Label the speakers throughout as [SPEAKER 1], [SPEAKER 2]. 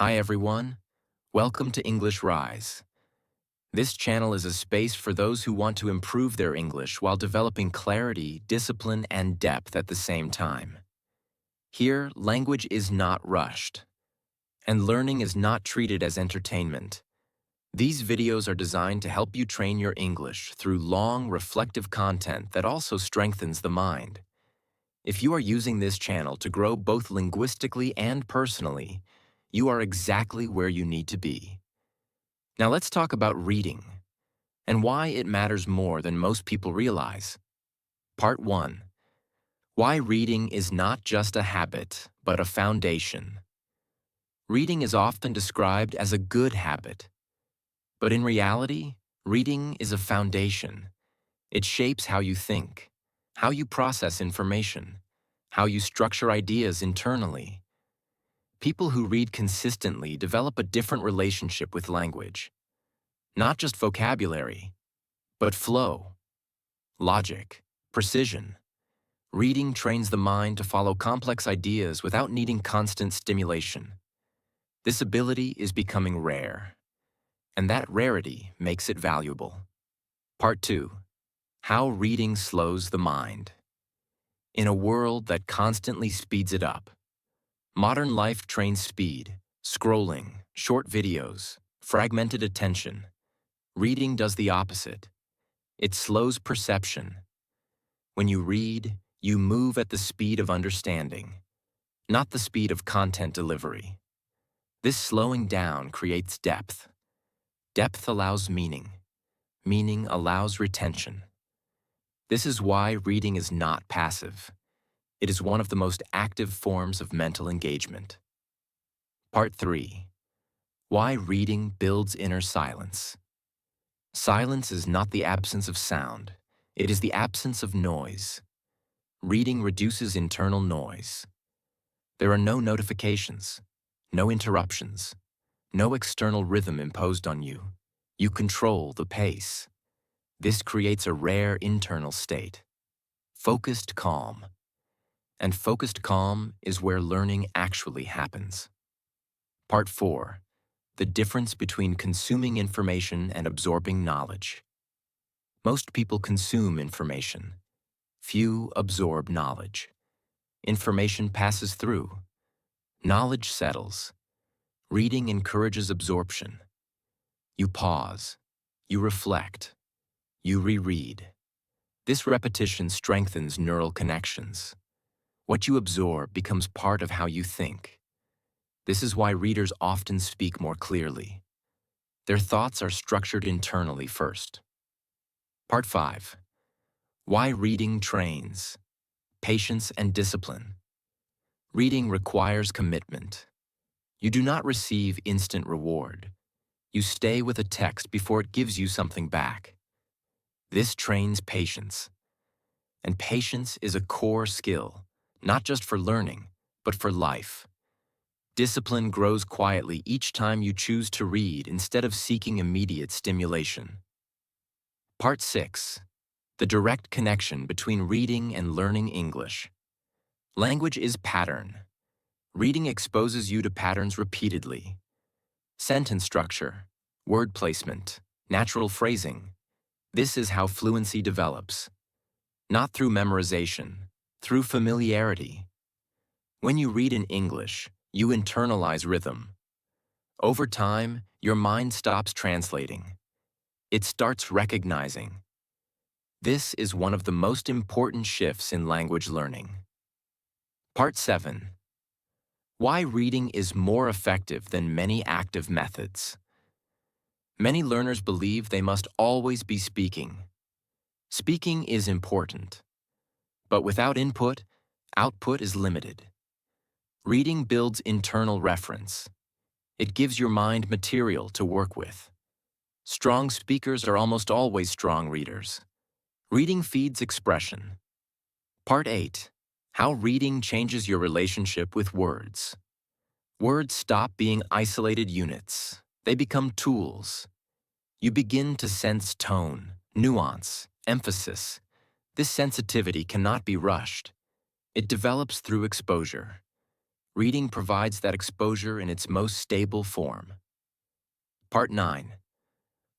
[SPEAKER 1] Hi everyone, welcome to English Rise. This channel is a space for those who want to improve their English while developing clarity, discipline, and depth at the same time. Here, language is not rushed, and learning is not treated as entertainment. These videos are designed to help you train your English through long, reflective content that also strengthens the mind. If you are using this channel to grow both linguistically and personally, you are exactly where you need to be. Now let's talk about reading and why it matters more than most people realize. Part 1. Why reading is not just a habit, but a foundation. Reading is often described as a good habit, but in reality, reading is a foundation. It shapes how you think, how you process information, how you structure ideas internally. People who read consistently develop a different relationship with language. Not just vocabulary, but flow, logic, precision. Reading trains the mind to follow complex ideas without needing constant stimulation. This ability is becoming rare, and that rarity makes it valuable. Part 2. How reading slows the mind. In a world that constantly speeds it up, modern life trains speed, scrolling, short videos, fragmented attention. Reading does the opposite. It slows perception. When you read, you move at the speed of understanding, not the speed of content delivery. This slowing down creates depth. Depth allows meaning. Meaning allows retention. This is why reading is not passive. It is one of the most active forms of mental engagement. Part 3. Why reading builds inner silence. Silence is not the absence of sound. It is the absence of noise. Reading reduces internal noise. There are no notifications, no interruptions, no external rhythm imposed on you. You control the pace. This creates a rare internal state, focused calm. And focused calm is where learning actually happens. Part 4. The difference between consuming information and absorbing knowledge. Most people consume information. Few absorb knowledge. Information passes through. Knowledge settles. Reading encourages absorption. You pause. You reflect. You reread. This repetition strengthens neural connections. What you absorb becomes part of how you think. This is why readers often speak more clearly. Their thoughts are structured internally first. Part 5. Why reading trains. Patience and discipline. Reading requires commitment. You do not receive instant reward. You stay with a text before it gives you something back. This trains patience. And patience is a core skill, not just for learning, but for life. Discipline grows quietly each time you choose to read instead of seeking immediate stimulation. Part 6. The direct connection between reading and learning English. Language is pattern. Reading exposes you to patterns repeatedly. Sentence structure, word placement, natural phrasing. This is how fluency develops. Not through memorization, through familiarity. When you read in English, you internalize rhythm. Over time, your mind stops translating. It starts recognizing. This is one of the most important shifts in language learning. Part 7. Why reading is more effective than many active methods. Many learners believe they must always be speaking. Speaking is important, but without input, output is limited. Reading builds internal reference. It gives your mind material to work with. Strong speakers are almost always strong readers. Reading feeds expression. Part 8. How reading changes your relationship with words. Words stop being isolated units. They become tools. You begin to sense tone, nuance, emphasis. This sensitivity cannot be rushed. It develops through exposure. Reading provides that exposure in its most stable form. Part 9.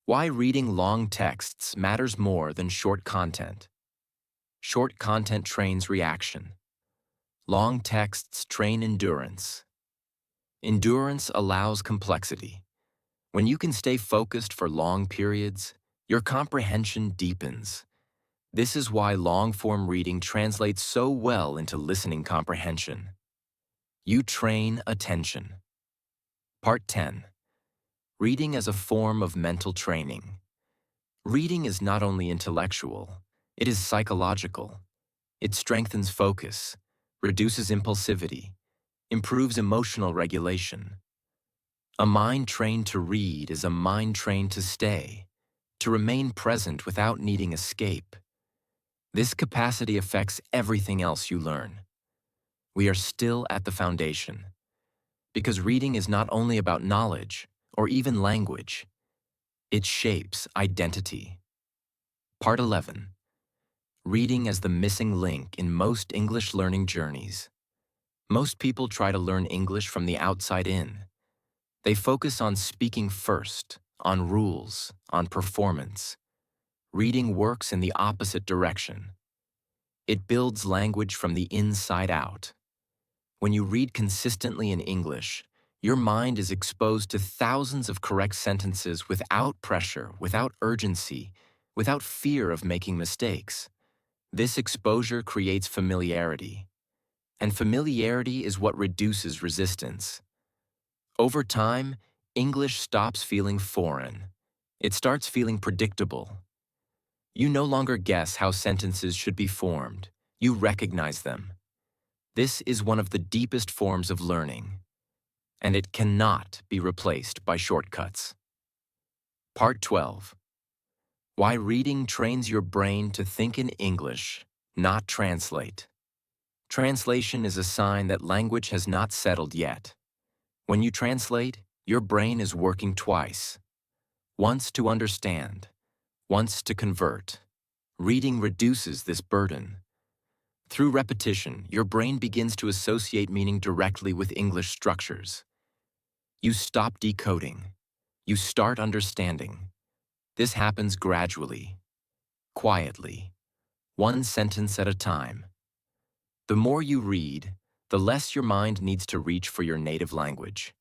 [SPEAKER 1] Why reading long texts matters more than short content. Short content trains reaction. Long texts train endurance. Endurance allows complexity. When you can stay focused for long periods, your comprehension deepens. This is why long-form reading translates so well into listening comprehension. You train attention. Part 10. Reading as a form of mental training. Reading is not only intellectual, it is psychological. It strengthens focus, reduces impulsivity, improves emotional regulation. A mind trained to read is a mind trained to stay, to remain present without needing escape. This capacity affects everything else you learn. We are still at the foundation, because reading is not only about knowledge or even language. It shapes identity. Part 11. Reading as the missing link in most English learning journeys. Most people try to learn English from the outside in. They focus on speaking first, on rules, on performance. Reading works in the opposite direction. It builds language from the inside out. When you read consistently in English, your mind is exposed to thousands of correct sentences without pressure, without urgency, without fear of making mistakes. This exposure creates familiarity, and familiarity is what reduces resistance. Over time, English stops feeling foreign. It starts feeling predictable. You no longer guess how sentences should be formed. You recognize them. This is one of the deepest forms of learning, and it cannot be replaced by shortcuts. Part 12. Why reading trains your brain to think in English, not translate. Translation is a sign that language has not settled yet. When you translate, your brain is working twice. Once to understand, once to convert. Reading reduces this burden. Through repetition, your brain begins to associate meaning directly with English structures. You stop decoding. You start understanding. This happens gradually, quietly, one sentence at a time. The more you read, the less your mind needs to reach for your native language.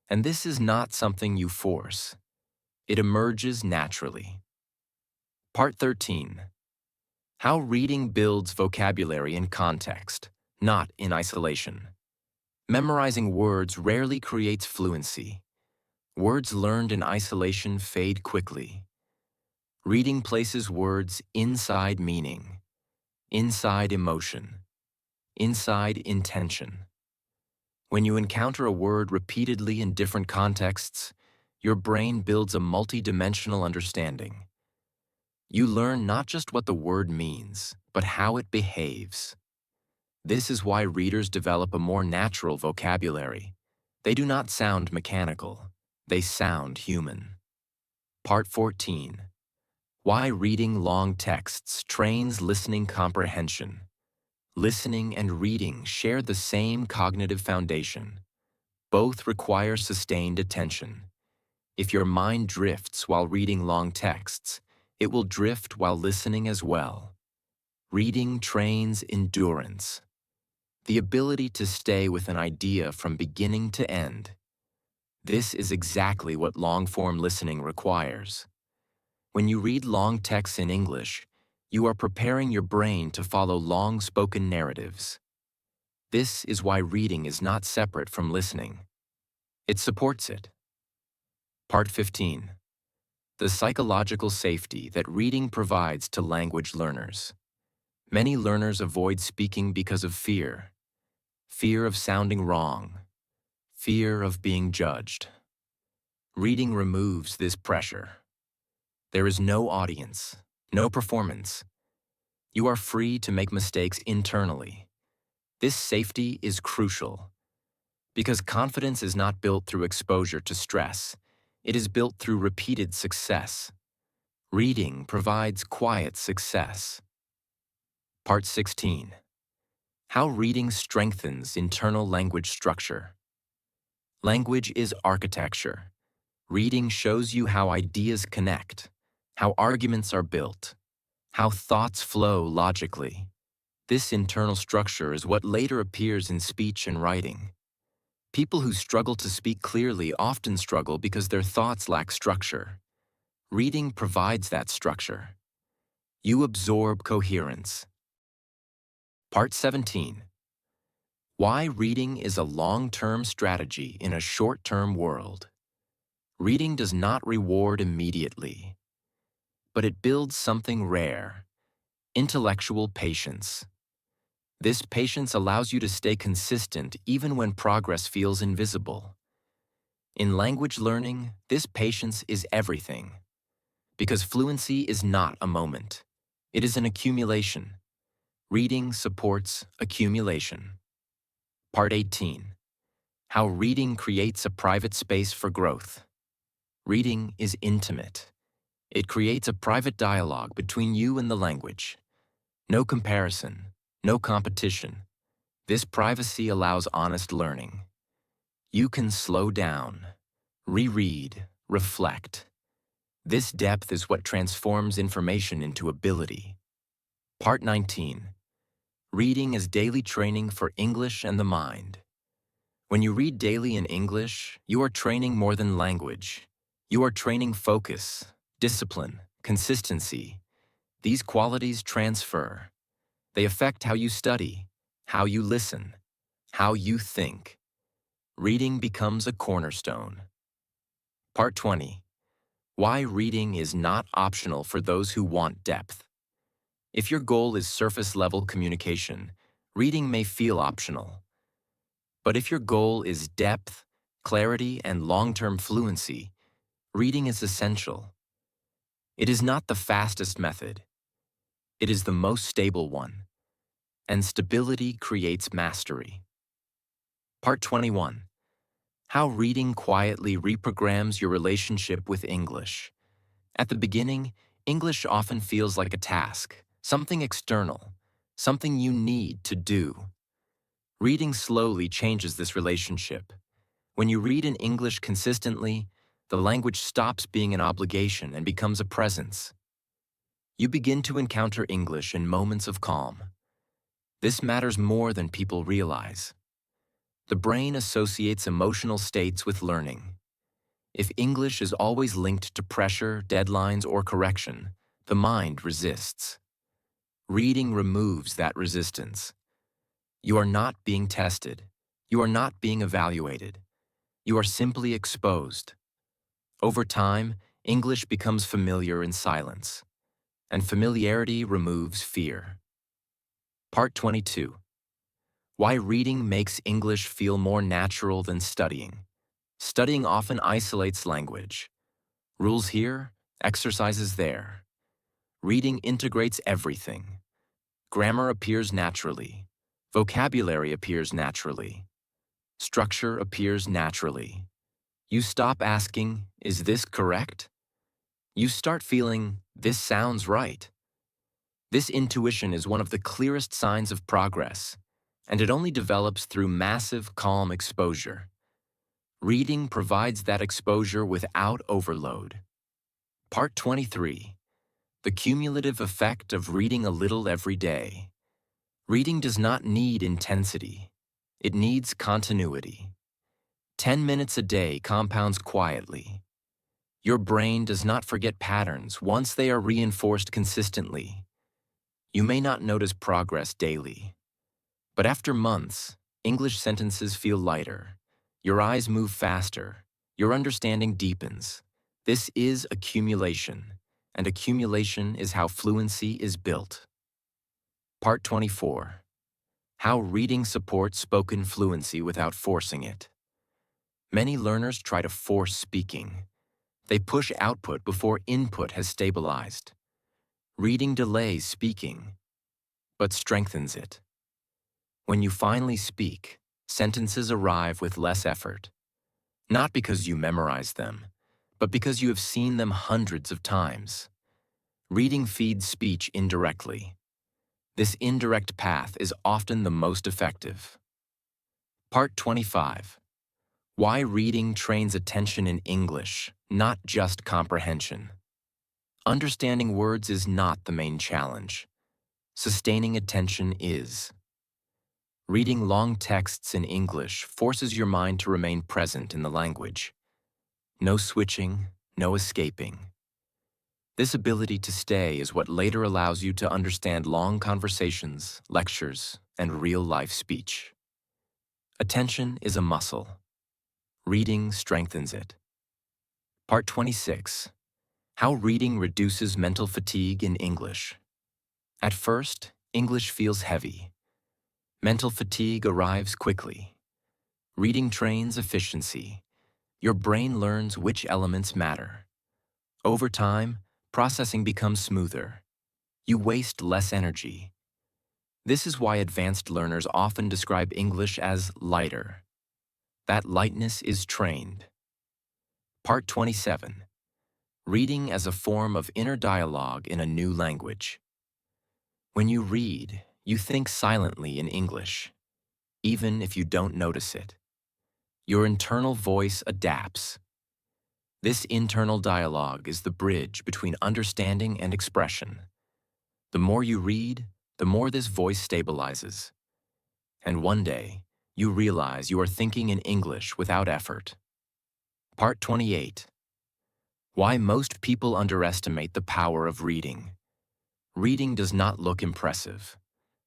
[SPEAKER 1] And this is not something you force. It emerges naturally. Part 13. How reading builds vocabulary in context, not in isolation. Memorizing words rarely creates fluency. Words learned in isolation fade quickly. Reading places words inside meaning, inside emotion, inside intention. When you encounter a word repeatedly in different contexts, your brain builds a multi-dimensional understanding. You learn not just what the word means, but how it behaves. This is why readers develop a more natural vocabulary. They do not sound mechanical. They sound human. Part 14. Why reading long texts trains listening comprehension. Listening and reading share the same cognitive foundation. Both require sustained attention. If your mind drifts while reading long texts, it will drift while listening as well. Reading trains endurance. The ability to stay with an idea from beginning to end. This is exactly what long-form listening requires. When you read long texts in English, you are preparing your brain to follow long-spoken narratives. This is why reading is not separate from listening. It supports it. Part 15. The psychological safety that reading provides to language learners. Many learners avoid speaking because of fear. Fear of sounding wrong. Fear of being judged. Reading removes this pressure. There is no audience, no performance. You are free to make mistakes internally. This safety is crucial because confidence is not built through exposure to stress. It is built through repeated success. Reading provides quiet success. Part 16. How reading strengthens internal language structure. Language is architecture. Reading shows you how ideas connect, how arguments are built, how thoughts flow logically. This internal structure is what later appears in speech and writing. People who struggle to speak clearly often struggle because their thoughts lack structure. Reading provides that structure. You absorb coherence. Part 17. Why reading is a long-term strategy in a short-term world. Reading does not reward immediately, but it builds something rare: intellectual patience. This patience allows you to stay consistent even when progress feels invisible. In language learning, this patience is everything, because fluency is not a moment. It is an accumulation. Reading supports accumulation. Part 18. How reading creates a private space for growth. Reading is intimate. It creates a private dialogue between you and the language. No comparison, no competition. This privacy allows honest learning. You can slow down, reread, reflect. This depth is what transforms information into ability. Part 19. Reading as daily training for English and the mind. When you read daily in English, you are training more than language. You are training focus, discipline, consistency. These qualities transfer. They affect how you study, how you listen, how you think. Reading becomes a cornerstone. Part 20. Why reading is not optional for those who want depth. If your goal is surface-level communication, reading may feel optional. But if your goal is depth, clarity, and long-term fluency, reading is essential. It is not the fastest method. It is the most stable one. And stability creates mastery. Part 21. How reading quietly reprograms your relationship with English. At the beginning, English often feels like a task, something external, something you need to do. Reading slowly changes this relationship. When you read in English consistently, the language stops being an obligation and becomes a presence. You begin to encounter English in moments of calm. This matters more than people realize. The brain associates emotional states with learning. If English is always linked to pressure, deadlines, or correction, the mind resists. Reading removes that resistance. You are not being tested. You are not being evaluated. You are simply exposed. Over time, English becomes familiar in silence, and familiarity removes fear. Part 22. Why reading makes English feel more natural than studying. Studying often isolates language. Rules here, exercises there. Reading integrates everything. Grammar appears naturally. Vocabulary appears naturally. Structure appears naturally. You stop asking, "Is this correct?" You start feeling, "This sounds right." This intuition is one of the clearest signs of progress, and it only develops through massive, calm exposure. Reading provides that exposure without overload. Part 23. The cumulative effect of reading a little every day. Reading does not need intensity. It needs continuity. 10 minutes a day compounds quietly. Your brain does not forget patterns once they are reinforced consistently. You may not notice progress daily, but after months, English sentences feel lighter. Your eyes move faster. Your understanding deepens. This is accumulation, and accumulation is how fluency is built. Part 24. How reading supports spoken fluency without forcing it. Many learners try to force speaking. They push output before input has stabilized. Reading delays speaking, but strengthens it. When you finally speak, sentences arrive with less effort. Not because you memorize them, but because you have seen them hundreds of times. Reading feeds speech indirectly. This indirect path is often the most effective. Part 25. Why reading trains attention in English, not just comprehension. Understanding words is not the main challenge. Sustaining attention is. Reading long texts in English forces your mind to remain present in the language. No switching, no escaping. This ability to stay is what later allows you to understand long conversations, lectures, and real-life speech. Attention is a muscle. Reading strengthens it. Part 26. How reading reduces mental fatigue in English. At first, English feels heavy. Mental fatigue arrives quickly. Reading trains efficiency. Your brain learns which elements matter. Over time, processing becomes smoother. You waste less energy. This is why advanced learners often describe English as lighter. That lightness is trained. Part 27. Reading as a form of inner dialogue in a new language. When you read, you think silently in English, even if you don't notice it. Your internal voice adapts. This internal dialogue is the bridge between understanding and expression. The more you read, the more this voice stabilizes. And one day, you realize you are thinking in English without effort. Part 28. Why most people underestimate the power of reading. Reading does not look impressive.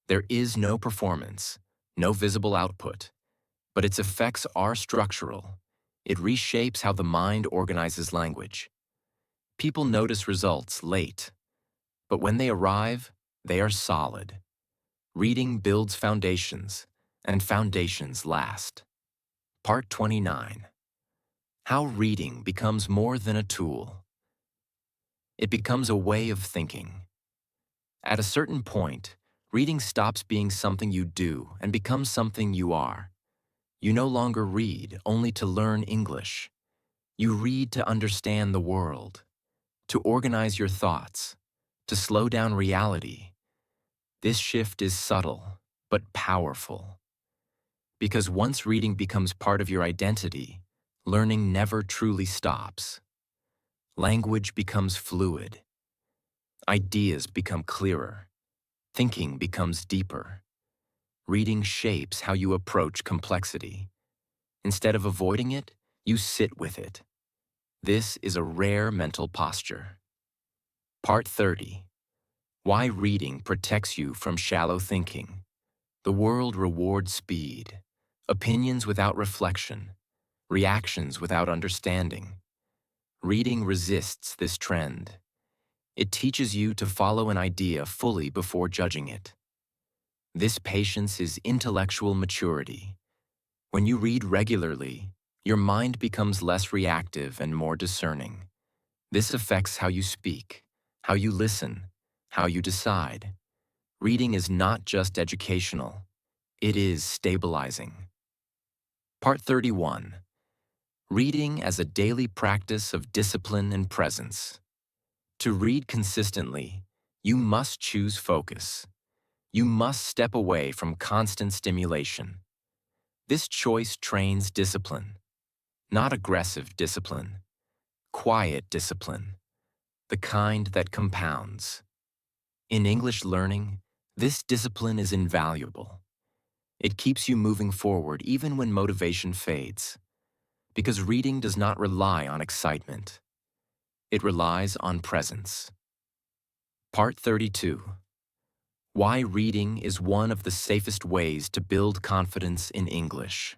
[SPEAKER 1] There is no performance, no visible output, but its effects are structural. It reshapes how the mind organizes language. People notice results late, but when they arrive, they are solid. Reading builds foundations, and foundations last. Part 29. How reading becomes more than a tool. It becomes a way of thinking. At a certain point, reading stops being something you do and becomes something you are. You no longer read only to learn English. You read to understand the world, to organize your thoughts, to slow down reality. This shift is subtle, but powerful. Because once reading becomes part of your identity, learning never truly stops. Language becomes fluid. Ideas become clearer. Thinking becomes deeper. Reading shapes how you approach complexity. Instead of avoiding it, you sit with it. This is a rare mental posture. Part 30. Why reading protects you from shallow thinking. The world rewards speed, opinions without reflection, reactions without understanding. Reading resists this trend. It teaches you to follow an idea fully before judging it. This patience is intellectual maturity. When you read regularly, your mind becomes less reactive and more discerning. This affects how you speak, how you listen, how you decide. Reading is not just educational, it is stabilizing. Part 31. Reading as a daily practice of discipline and presence. To read consistently, you must choose focus. You must step away from constant stimulation. This choice trains discipline, not aggressive discipline, quiet discipline, the kind that compounds. In English learning, this discipline is invaluable. It keeps you moving forward even when motivation fades, because reading does not rely on excitement. It relies on presence. Part 32. Why reading is one of the safest ways to build confidence in English.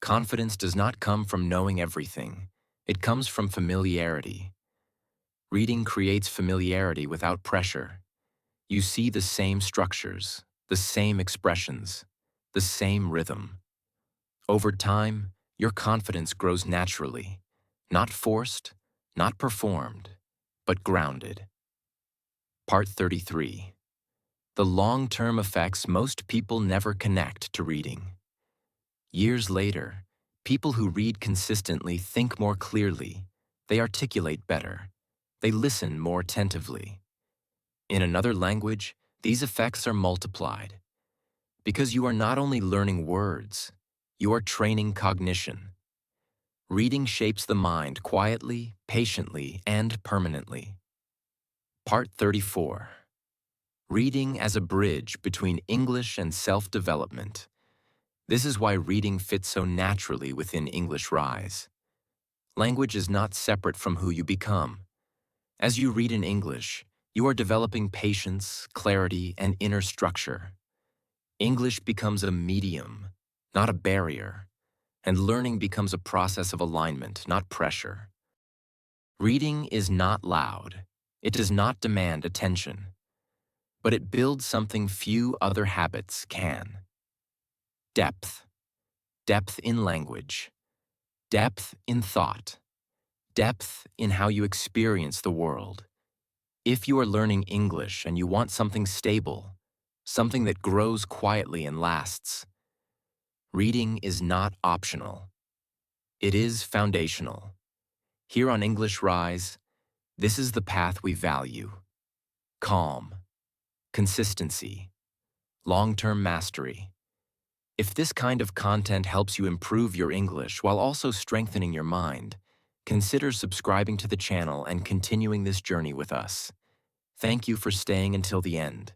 [SPEAKER 1] Confidence does not come from knowing everything. It comes from familiarity. Reading creates familiarity without pressure. You see the same structures, the same expressions, the same rhythm. Over time, your confidence grows naturally, not forced, not performed, but grounded. Part 33. The long-term effects most people never connect to reading. Years later, people who read consistently think more clearly, they articulate better, they listen more attentively. In another language, These effects are multiplied because you are not only learning words, you are training cognition. Reading shapes the mind quietly, patiently, and permanently. Part 34. Reading as a bridge between English and self-development. This is why reading fits so naturally within English Rise. Language is not separate from who you become. As you read in English, you are developing patience, clarity, and inner structure. English becomes a medium, not a barrier, and learning becomes a process of alignment, not pressure. Reading is not loud. It does not demand attention, but it builds something few other habits can. Depth. Depth in language. Depth in thought. Depth in how you experience the world. If you are learning English and you want something stable, something that grows quietly and lasts, reading is not optional. It is foundational. Here on English Rise, this is the path we value. Calm, consistency, long-term mastery. If this kind of content helps you improve your English while also strengthening your mind, consider subscribing to the channel and continuing this journey with us. Thank you for staying until the end.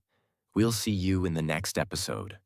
[SPEAKER 1] We'll see you in the next episode.